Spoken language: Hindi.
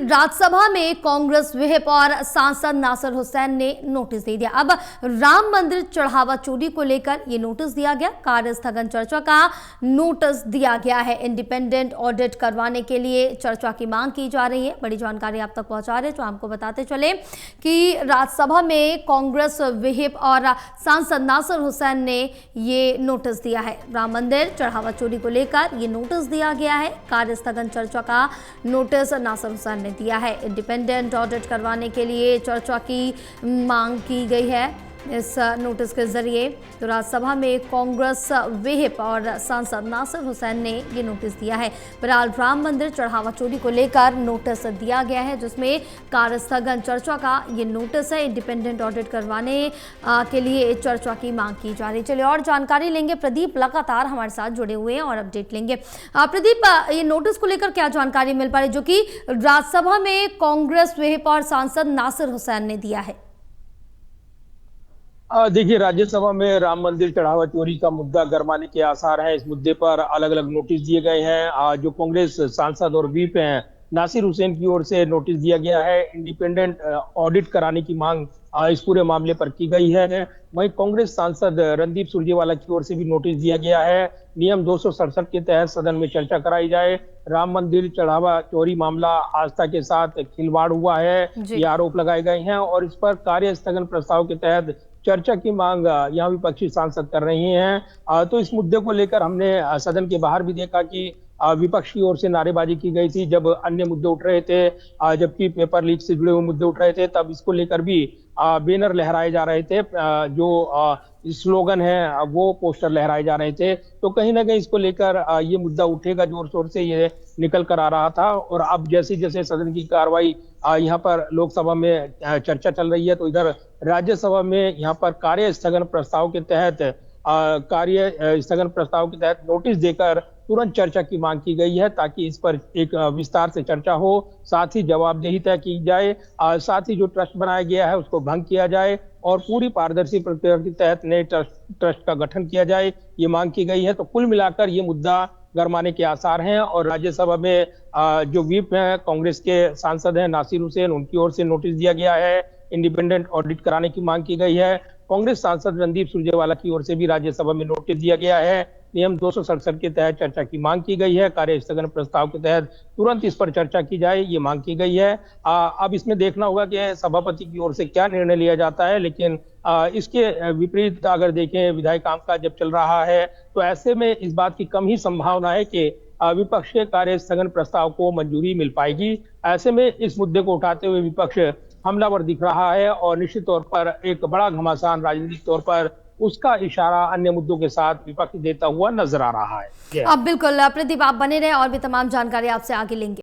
राज्यसभा में कांग्रेस विहिप और सांसद नासिर हुसैन ने नोटिस दे दिया। अब राम मंदिर चढ़ावा चोरी को लेकर यह नोटिस दिया गया। कार्य स्थगन चर्चा का नोटिस दिया गया है। इंडिपेंडेंट ऑडिट करवाने के लिए चर्चा की मांग की जा रही है। बड़ी जानकारी आप तक पहुंचा रहे, तो आपको बताते चले कि राज्यसभा में कांग्रेस विहिप और सांसद नासिर हुसैन ने ये नोटिस दिया है। राम मंदिर चढ़ावा चोरी को लेकर यह नोटिस दिया गया है। कार्य स्थगन चर्चा का नोटिस नासिर हुसैन ने दिया है। इंडिपेंडेंट ऑडिट करवाने के लिए चर्चा की मांग की गई है। इस नोटिस के जरिए तो राज्यसभा में कांग्रेस विहिप और सांसद नासिर हुसैन ने ये नोटिस दिया है। फिलहाल राम मंदिर चढ़ावा चोरी को लेकर नोटिस दिया गया है, जिसमें कार्यस्थगन चर्चा का ये नोटिस है। इंडिपेंडेंट ऑडिट करवाने के लिए चर्चा की मांग की जा रही है। चलिए और जानकारी लेंगे। प्रदीप लगातार हमारे साथ जुड़े हुए हैं और अपडेट लेंगे। प्रदीप, ये नोटिस को लेकर क्या जानकारी मिल पा रही जो कि राज्यसभा में कांग्रेस विहिप और सांसद नासिर हुसैन ने दिया है? देखिए, राज्यसभा में राम मंदिर चढ़ावा चोरी का मुद्दा गरमाने के आसार हैं। इस मुद्दे पर अलग अलग नोटिस दिए गए हैं। जो कांग्रेस सांसद और व्हीप हैं, नासिर हुसैन की ओर से नोटिस दिया गया है। इंडिपेंडेंट ऑडिट कराने की मांग इस पूरे मामले पर की गई है। वहीं कांग्रेस सांसद रणदीप सुरजेवाला की ओर से भी नोटिस दिया गया है। नियम 267 के तहत सदन में चर्चा कराई जाए। राम मंदिर चढ़ावा चोरी मामला आस्था के साथ खिलवाड़ हुआ है, ये आरोप लगाए गए हैं और इस पर कार्य स्थगन प्रस्ताव के तहत चर्चा की मांग यहाँ विपक्षी सांसद कर रहे हैं। तो इस मुद्दे को लेकर हमने सदन के बाहर भी देखा कि विपक्ष की ओर से नारेबाजी की गई थी जब अन्य मुद्दे उठ रहे थे, जबकि पेपर लीक से जुड़े हुए मुद्दे उठ रहे थे, तब इसको लेकर भी बैनर लहराए जा रहे थे। जो स्लोगन है वो पोस्टर लहराए जा रहे थे। तो कहीं ना कहीं इसको लेकर ये मुद्दा उठेगा, जोर शोर से ये निकल कर आ रहा था। और अब जैसे जैसे सदन की कार्रवाई यहाँ पर लोकसभा में चर्चा चल रही है, तो इधर राज्यसभा में यहाँ पर कार्य स्थगन प्रस्ताव के तहत नोटिस देकर तुरंत चर्चा की मांग की गई है, ताकि इस पर एक विस्तार से चर्चा हो, साथ ही जवाबदेही तय की जाए, साथ ही जो ट्रस्ट बनाया गया है उसको भंग किया जाए और पूरी पारदर्शी प्रक्रिया के तहत नए ट्रस्ट का गठन किया जाए, ये मांग की गई है। तो कुल मिलाकर ये मुद्दा गरमाने के आसार हैं और राज्यसभा में जो व्हीप हैं, कांग्रेस के सांसद हैं नासिर हुसैन, उनकी ओर से नोटिस दिया गया है। इंडिपेंडेंट ऑडिट कराने की मांग की गई है। कांग्रेस सांसद रणदीप सुरजेवाला की ओर से भी राज्यसभा में नोटिस दिया गया है। नियम 267 के तहत चर्चा की मांग की गई है। कार्य स्थगन प्रस्ताव के तहत तुरंत इस पर चर्चा की जाए, ये मांग की गई है। अब इसमें देखना होगा कि सभापति की ओर से क्या निर्णय लिया जाता है, लेकिन इसके विपरीत अगर देखें, विधायी कामकाज जब चल रहा है तो ऐसे में इस बात की कम ही संभावना है कि विपक्ष के कार्य स्थगन प्रस्ताव को मंजूरी मिल पाएगी। ऐसे में इस मुद्दे को उठाते हुए विपक्ष हमलावर दिख रहा है और निश्चित तौर पर एक बड़ा घमासान राजनीतिक तौर पर उसका इशारा अन्य मुद्दों के साथ विपक्ष देता हुआ नजर आ रहा है। अब बिल्कुल प्रदीप, आप बने रहे और भी तमाम जानकारी आपसे आगे लेंगे।